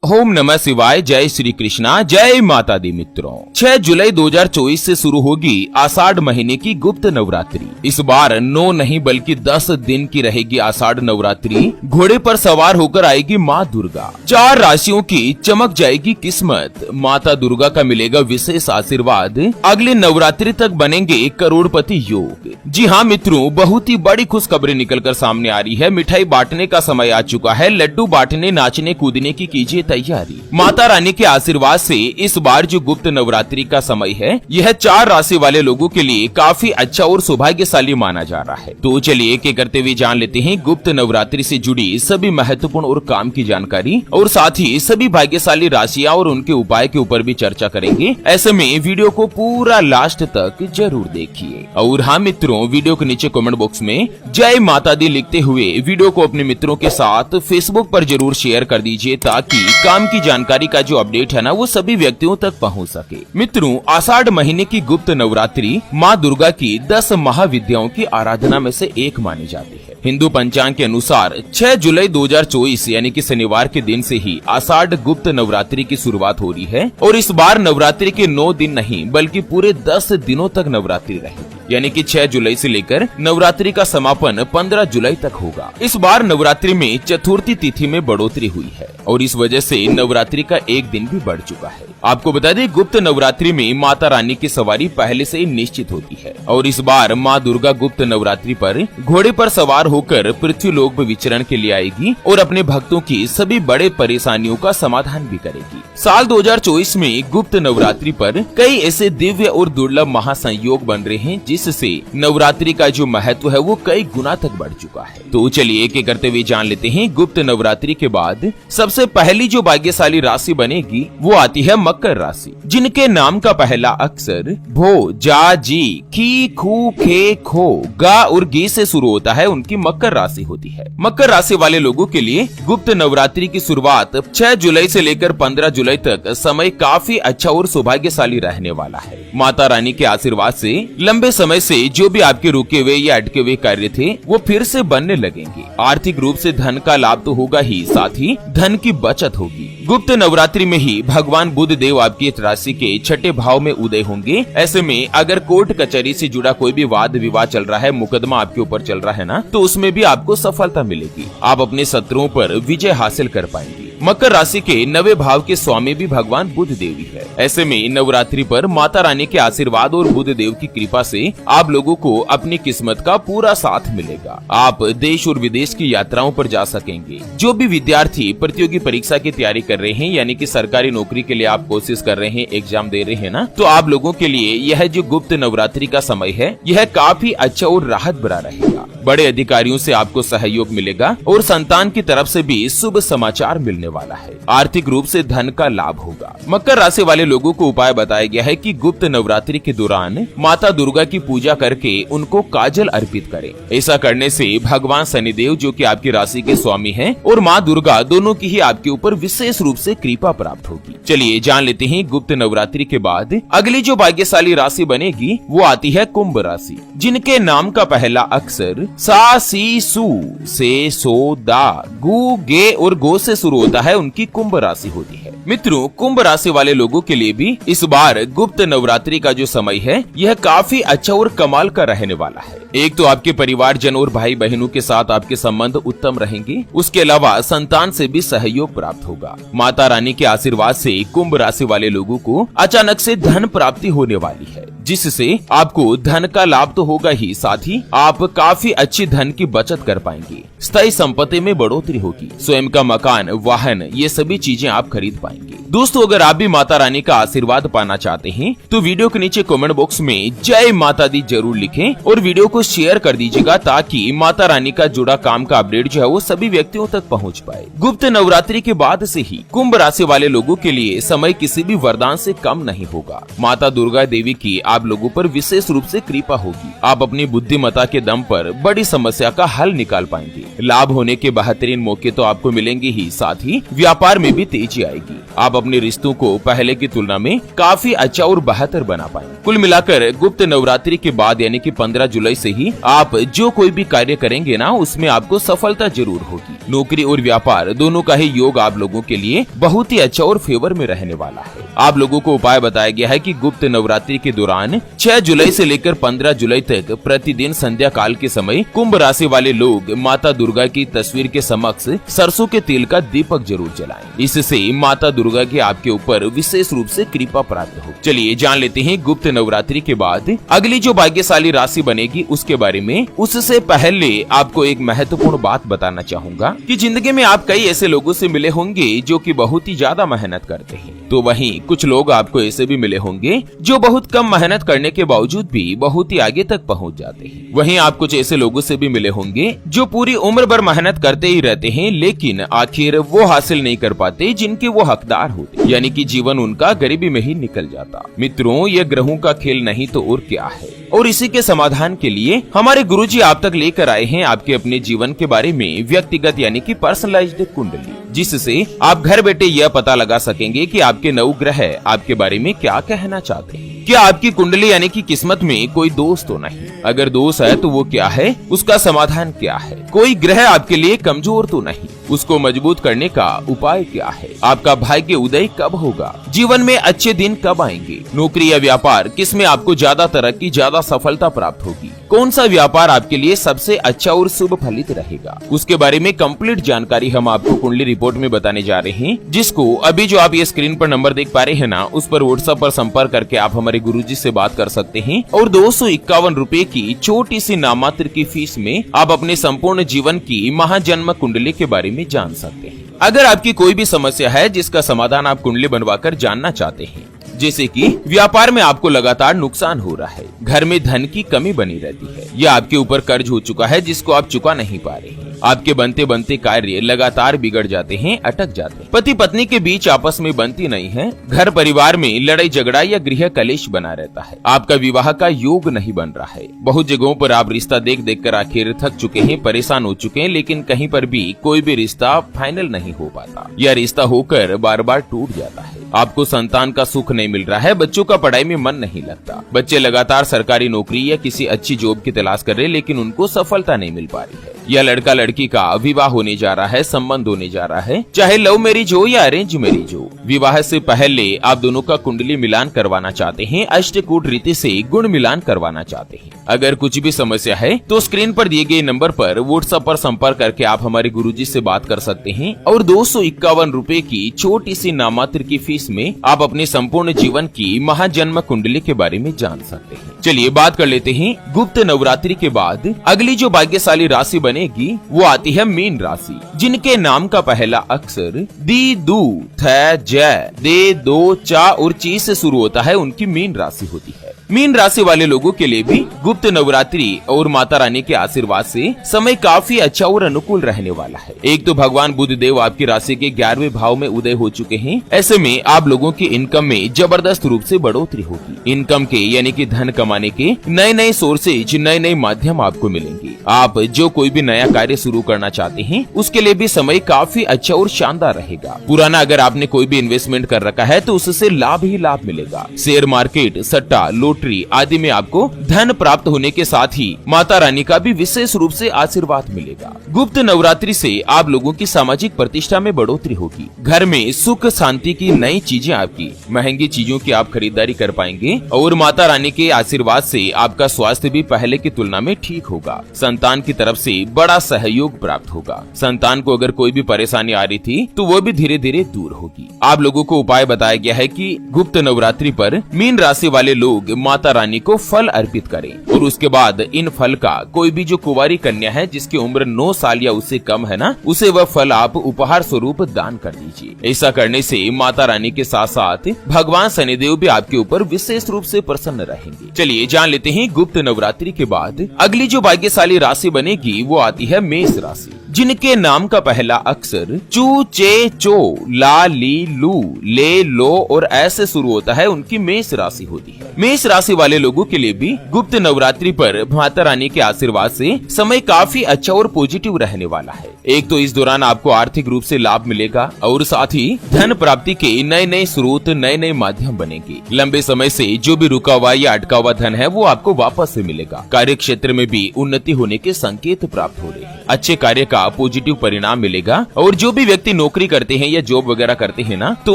ओम नमः शिवाय। जय श्री कृष्णा, जय माता दी। मित्रों, 6 जुलाई 2024 से शुरू होगी आषाढ़ महीने की गुप्त नवरात्रि। इस बार 9 नहीं बल्कि 10 दिन की रहेगी आषाढ़ नवरात्रि। घोड़े पर सवार होकर आएगी माँ दुर्गा। 4 राशियों की चमक जाएगी किस्मत। माता दुर्गा का मिलेगा विशेष आशीर्वाद। अगले नवरात्रि तक बनेंगे करोड़पति योग। जी हाँ मित्रों, बहुत ही बड़ी खुशखबरी निकलकर सामने आ रही है। मिठाई बांटने का समय आ चुका है। लड्डू बांटने, नाचने कूदने की कीजिए तैयारी। माता रानी के आशीर्वाद से इस बार जो गुप्त नवरात्रि का समय है, यह 4 राशि वाले लोगों के लिए काफी अच्छा और सौभाग्यशाली माना जा रहा है। तो चलिए एक एक करते हुए जान लेते हैं गुप्त नवरात्रि से जुड़ी सभी महत्वपूर्ण और काम की जानकारी, और साथ ही सभी भाग्यशाली राशियां और उनके उपाय के ऊपर भी चर्चा करेंगे। ऐसे में वीडियो को पूरा लास्ट तक जरूर देखिए। और हाँ मित्रों, वीडियो के नीचे कमेंट बॉक्स में जय माता दी लिखते हुए वीडियो को अपने मित्रों के साथ फेसबुक पर जरूर शेयर कर दीजिए, ताकि काम की जानकारी का जो अपडेट है ना, वो सभी व्यक्तियों तक पहुंच सके। मित्रों, आषाढ़ महीने की गुप्त नवरात्रि माँ दुर्गा की 10 महाविद्याओं की आराधना में से एक मानी जाती है। हिंदू पंचांग के अनुसार 6 जुलाई 2024 यानी कि शनिवार के दिन से ही आषाढ़ गुप्त नवरात्रि की शुरुआत हो रही है। और इस बार नवरात्रि के 9 दिन नहीं बल्कि पूरे 10 दिनों तक नवरात्रि रहेगी, यानी कि 6 जुलाई से लेकर नवरात्रि का समापन 15 जुलाई तक होगा। इस बार नवरात्रि में चतुर्थी तिथि में बढ़ोतरी हुई है और इस वजह से नवरात्रि का एक दिन भी बढ़ चुका है। आपको बता दें, गुप्त नवरात्रि में माता रानी की सवारी पहले से ही निश्चित होती है। और इस बार माँ दुर्गा गुप्त नवरात्रि पर घोड़े पर सवार होकर पृथ्वी लोक में विचरण के लिए आएगी और अपने भक्तों की सभी बड़े परेशानियों का समाधान भी करेगी। साल 2024 में गुप्त नवरात्रि पर कई ऐसे दिव्य और दुर्लभ महासंयोग बन रहे हैं, जिससे नवरात्रि का जो महत्व है वो कई गुना तक बढ़ चुका है। तो चलिए एक एक करते हुए जान लेते हैं। गुप्त नवरात्रि के बाद सबसे पहली जो भाग्यशाली राशि बनेगी वो आती है मकर राशि, जिनके नाम का पहला अक्षर भो, जा, जी, खी, खू, खे, खो, गा और गी से शुरू होता है, उनकी मकर राशि होती है। मकर राशि वाले लोगों के लिए गुप्त नवरात्रि की शुरुआत 6 जुलाई से लेकर 15 जुलाई तक समय काफी अच्छा और सौभाग्यशाली रहने वाला है। माता रानी के आशीर्वाद से लंबे समय से जो भी आपके रुके हुए या अटके हुए कार्य थे वो फिर से बनने लगेंगे। आर्थिक रूप से धन का लाभ तो होगा ही, साथ ही धन की बचत होगी। गुप्त नवरात्रि में ही भगवान बुध देव आपकी राशि के 6ठे भाव में उदय होंगे। ऐसे में अगर कोर्ट कचहरी से जुड़ा कोई भी वाद विवाद चल रहा है, मुकदमा आपके ऊपर चल रहा है ना, तो उसमें भी आपको सफलता मिलेगी। आप अपने शत्रुओं पर विजय हासिल कर पाएंगे। मकर राशि के 9वें भाव के स्वामी भी भगवान बुध देव ही है। ऐसे में नवरात्रि पर माता रानी के आशीर्वाद और बुध देव की कृपा से आप लोगों को अपनी किस्मत का पूरा साथ मिलेगा। आप देश और विदेश की यात्राओं पर जा सकेंगे। जो भी विद्यार्थी प्रतियोगी परीक्षा की तैयारी कर रहे हैं, यानी कि सरकारी नौकरी के लिए आप कोशिश कर रहे हैं, एग्जाम दे रहे हैं ना, तो आप लोगों के लिए यह जो गुप्त नवरात्रि का समय है, यह काफी अच्छा और राहत भरा रहेगा। बड़े अधिकारियों से आपको सहयोग मिलेगा और संतान की तरफ से भी शुभ समाचार मिलने वाला है। आर्थिक रूप से धन का लाभ होगा। मकर राशि वाले लोगों को उपाय बताया गया है कि गुप्त नवरात्रि के दौरान माता दुर्गा की पूजा करके उनको काजल अर्पित करें। ऐसा करने से भगवान शनिदेव, जो कि आपकी राशि के स्वामी हैं, और माँ दुर्गा दोनों की ही आपके ऊपर विशेष रूप से कृपा प्राप्त होगी। चलिए जान लेते हैं गुप्त नवरात्रि के बाद अगली जो भाग्यशाली राशि बनेगी वो आती है कुंभ राशि, जिनके नाम का पहला अक्षर सा, सी, सू, से, सो, दा, गु, गे और गो से शुरू होता है, उनकी कुंभ राशि होती है। मित्रों, कुंभ राशि वाले लोगों के लिए भी इस बार गुप्त नवरात्रि का जो समय है, यह काफी अच्छा और कमाल का रहने वाला है। एक तो आपके परिवारजन और भाई बहनों के साथ आपके संबंध उत्तम रहेंगे। उसके अलावा संतान से भी सहयोग प्राप्त होगा। माता रानी के आशीर्वाद से कुंभ राशि वाले लोगों को अचानक से धन प्राप्ति होने वाली है, जिससे आपको धन का लाभ तो होगा ही, साथ ही आप काफी अच्छी धन की बचत कर पाएंगे। स्थायी संपत्ति में बढ़ोतरी होगी। स्वयं का मकान, वाहन, ये सभी चीजें आप खरीद पाएंगे। दोस्तों, अगर आप भी माता रानी का आशीर्वाद पाना चाहते हैं तो वीडियो के नीचे कमेंट बॉक्स में जय माता दी जरूर लिखें और वीडियो को शेयर कर दीजिएगा, ताकि माता रानी का जुड़ा काम का अपडेट जो है वो सभी व्यक्तियों तक पहुंच पाए। गुप्त नवरात्रि के बाद से ही कुंभ राशि वाले लोगों के लिए समय किसी भी वरदान से कम नहीं होगा। माता दुर्गा देवी की आप लोगों पर विशेष रूप से कृपा होगी। आप अपनी बुद्धिमत्ता के दम पर बड़ी समस्या का हल निकाल पाएंगे। लाभ होने के बेहतरीन मौके तो आपको मिलेंगे ही, साथ ही व्यापार में भी तेजी आएगी। आप अपने रिश्तों को पहले की तुलना में काफी अच्छा और बेहतर बना पाए। कुल मिलाकर गुप्त नवरात्रि के बाद यानी कि 15 जुलाई से ही आप जो कोई भी कार्य करेंगे ना, उसमें आपको सफलता जरूर होगी। नौकरी और व्यापार दोनों का ही योग आप लोगों के लिए बहुत ही अच्छा और फेवर में रहने वाला है। आप लोगों को उपाय बताया गया है कि गुप्त नवरात्रि के दौरान 6 जुलाई से लेकर 15 जुलाई तक प्रतिदिन संध्या काल के समय कुंभ राशि वाले लोग माता दुर्गा की तस्वीर के समक्ष सरसों के तेल का दीपक जरूर जलाएं। इससे माता दुर्गा की आपके ऊपर विशेष रूप से कृपा प्राप्त हो। चलिए जान लेते हैं गुप्त नवरात्रि के बाद अगली जो भाग्यशाली राशि बनेगी उसके बारे में। उससे पहले आपको एक महत्वपूर्ण बात बताना चाहूंगा कि जिंदगी में आप कई ऐसे लोगों से मिले होंगे जो कि बहुत ही ज्यादा मेहनत करते हैं, तो वहीं कुछ लोग आपको ऐसे भी मिले होंगे जो बहुत कम मेहनत करने के बावजूद भी बहुत ही आगे तक पहुंच जाते हैं। वहीं आप कुछ ऐसे लोगों से भी मिले होंगे जो पूरी उम्र भर मेहनत करते ही रहते हैं, लेकिन आखिर वो हासिल नहीं कर पाते जिनके वो हकदार होते, यानी कि जीवन उनका गरीबी में ही निकल जाता। मित्रों, ये ग्रहों का खेल नहीं तो और क्या है। और इसी के समाधान के लिए हमारे गुरुजी आप तक लेकर आए हैं आपके अपने जीवन के बारे में व्यक्तिगत यानी कि पर्सनलाइज्ड कुंडली, जिससे आप घर बैठे यह पता लगा सकेंगे कि आपके नवग्रह आपके बारे में क्या कहना चाहते हैं। क्या आपकी कुंडली यानी कि किस्मत में कोई दोष तो नहीं? अगर दोष है तो वो क्या है, उसका समाधान क्या है? कोई ग्रह आपके लिए कमजोर तो नहीं, उसको मजबूत करने का उपाय क्या है? आपका भाग्य उदय कब होगा? जीवन में अच्छे दिन कब आएंगे? नौकरी या व्यापार किस में आपको ज्यादा तरक्की, ज्यादा सफलता प्राप्त होगी? कौन सा व्यापार आपके लिए सबसे अच्छा और शुभ फलित रहेगा? उसके बारे में कंप्लीट जानकारी हम आपको कुंडली रिपोर्ट में बताने जा रहे हैं, जिसको अभी जो आप ये स्क्रीन पर नंबर देख पा रहे हैं ना, उस पर व्हाट्सएप पर संपर्क करके आप हमारे गुरुजी से बात कर सकते हैं और 251 रुपए की छोटी सी नामात्र की फीस में आप अपने संपूर्ण जीवन की महाजन्म कुंडली के बारे में जान सकते हैं। अगर आपकी कोई भी समस्या है जिसका समाधान आप कुंडली बनवाकर जानना चाहते हैं, जैसे कि व्यापार में आपको लगातार नुकसान हो रहा है, घर में धन की कमी बनी रहती है, या आपके ऊपर कर्ज हो चुका है जिसको आप चुका नहीं पा रहे हैं, आपके बनते बनते कार्य लगातार बिगड़ जाते हैं, अटक जाते हैं, पति पत्नी के बीच आपस में बनती नहीं है, घर परिवार में लड़ाई झगड़ा या गृह कलेश बना रहता है, आपका विवाह का योग नहीं बन रहा है, बहुत जगहों पर आप रिश्ता देख देख कर आखिर थक चुके हैं, परेशान हो चुके हैं, लेकिन कहीं पर भी कोई भी रिश्ता फाइनल नहीं हो पाता, या रिश्ता होकर बार बार टूट जाता है, आपको संतान का सुख नहीं मिल रहा है, बच्चों का पढ़ाई में मन नहीं लगता, बच्चे लगातार सरकारी नौकरी या किसी अच्छी जॉब की तलाश कर रहे लेकिन उनको सफलता नहीं मिल पा रही है, या लड़का लड़की का विवाह होने जा रहा है, संबंध होने जा रहा है, चाहे लव मैरिज हो या अरेंज मैरिज हो। विवाह से पहले आप दोनों का कुंडली मिलान करवाना चाहते हैं, अष्टकूट रीति से गुण मिलान करवाना चाहते हैं। अगर कुछ भी समस्या है तो स्क्रीन पर दिए गए नंबर पर व्हाट्सएप पर संपर्क करके आप हमारे गुरुजी से बात कर सकते हैं और 251 रुपए की छोटी सी नामात्र की फीस में आप अपने संपूर्ण जीवन की महाजन्म कुंडली के बारे में जान सकते हैं। चलिए बात कर लेते हैं गुप्त नवरात्रि के बाद अगली जो भाग्यशाली राशि बनेगी वो आती है मीन राशि, जिनके नाम का पहला अक्षर दी, दू, थ, ज, दे, दो, चा और ची से शुरू होता है, उनकी मीन राशि होती है। मीन राशि वाले लोगों के लिए भी गुप्त नवरात्रि और माता रानी के आशीर्वाद से समय काफी अच्छा और अनुकूल रहने वाला है। एक तो भगवान बुध देव आपकी राशि के 11वें भाव में उदय हो चुके हैं, ऐसे में आप लोगों की इनकम में जबरदस्त रूप से बढ़ोतरी होगी। इनकम के यानी कि धन कमाने के नए नए सोर्सेज, नए नए माध्यम आपको मिलेंगे। आप जो कोई भी नया कार्य शुरू करना चाहते हैं उसके लिए भी समय काफी अच्छा और शानदार रहेगा। पुराना अगर आपने कोई भी इन्वेस्टमेंट कर रखा है तो उससे लाभ ही लाभ मिलेगा। शेयर मार्केट, सट्टा, लॉटरी आदि में आपको धन प्राप्त होने के साथ ही माता रानी का भी विशेष रूप से आशीर्वाद मिलेगा। गुप्त नवरात्रि से आप लोगों की सामाजिक प्रतिष्ठा में बढ़ोतरी होगी। घर में सुख शांति की नई चीजें, आपकी महंगी चीजों की आप खरीदारी कर पाएंगे और माता रानी के आशीर्वाद से आपका स्वास्थ्य भी पहले की तुलना में ठीक होगा। संतान की तरफ से बड़ा सहयोग प्राप्त होगा। संतान को अगर कोई भी परेशानी आ रही थी तो वो भी धीरे धीरे दूर होगी। आप लोगों को उपाय बताया गया है कि गुप्त नवरात्रि पर मीन राशि वाले लोग माता रानी को फल अर्पित करें और उसके बाद इन फल का कोई भी जो कुंवारी कन्या है जिसकी उम्र 9 साल या उससे कम है ना, उसे वह फल आप उपहार स्वरूप दान कर दीजिए। ऐसा करने से माता रानी के साथ साथ भगवान शनिदेव भी आपके ऊपर विशेष रूप से प्रसन्न रहेंगे। चलिए जान लेते हैं गुप्त नवरात्रि के बाद अगली जो भाग्यशाली राशि बनेगी वो आती है मेष राशि, जिनके नाम का पहला अक्षर चू चे चो ला ली लू ले लो और ऐसे शुरू होता है, उनकी मेष राशि होती है। मेष राशि वाले लोगों के लिए भी गुप्त नवरात्रि पर माता रानी के आशीर्वाद से समय काफी अच्छा और पॉजिटिव रहने वाला है। एक तो इस दौरान आपको आर्थिक रूप से लाभ मिलेगा और साथ ही धन प्राप्ति के नए नए स्रोत, नए नए माध्यम बनेंगे। लंबे समय से जो भी रुका हुआ या अटका हुआ धन है वो आपको वापस से मिलेगा। कार्य क्षेत्र में भी उन्नति होने के संकेत प्राप्त हो रहे हैं। अच्छे कार्य का पॉजिटिव परिणाम मिलेगा और जो भी व्यक्ति नौकरी करते हैं या जॉब वगैरह करते हैं ना, तो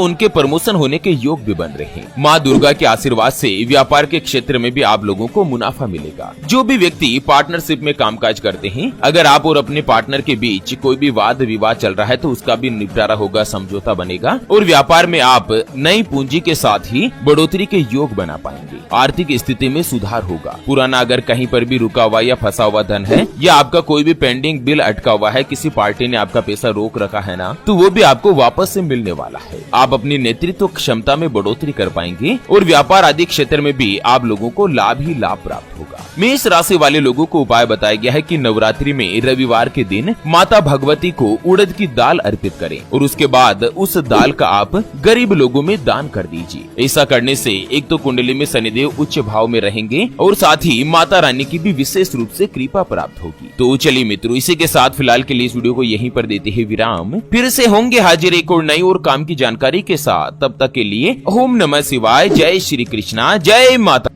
उनके प्रमोशन होने के योग भी बन रहे हैं। माँ दुर्गा के आशीर्वाद से व्यापार के क्षेत्र में भी आप लोगों को मुनाफा मिलेगा। जो भी व्यक्ति पार्टनरशिप में कामकाज करते हैं, अगर आप और अपने पार्टनर के बीच कोई भी वाद विवाद चल रहा है तो उसका भी निपटारा होगा, समझौता बनेगा और व्यापार में आप नई पूंजी के साथ ही बढ़ोतरी के योग बना पाएंगे। आर्थिक स्थिति में सुधार होगा। पुराना अगर कहीं पर भी रुका हुआ या फंसा हुआ धन है या आपका कोई भी पेंडिंग बिल अटका हुआ है, किसी पार्टी ने आपका पैसा रोक रखा है ना, तो वो भी आपको वापस से मिलने वाला है। आप अपनी नेतृत्व क्षमता में बढ़ोतरी कर पाएंगे और व्यापार आदि क्षेत्र में भी आप लोगों को लाभ ही लाभ प्राप्त होगा। मेष राशि वाले लोगों को उपाय बताया गया है कि नवरात्रि में रविवार के दिन माता भगवती को उड़द की दाल अर्पित करें और उसके बाद उस दाल का आप गरीब लोगों में दान कर दीजिए। ऐसा करने से एक तो कुंडली में शनिदेव उच्च भाव में रहेंगे और साथ ही माता रानी की भी विशेष रूप से कृपा प्राप्त होगी। तो चलिए मित्रों, इसी के साथ फिलहाल के लिए इस वीडियो को यहीं पर देते हैं विराम। फिर से होंगे हाजिर एक और नई और काम की जानकारी के साथ। तब तक के लिए ओम नमः शिवाय, जय श्री कृष्णा, जय माता।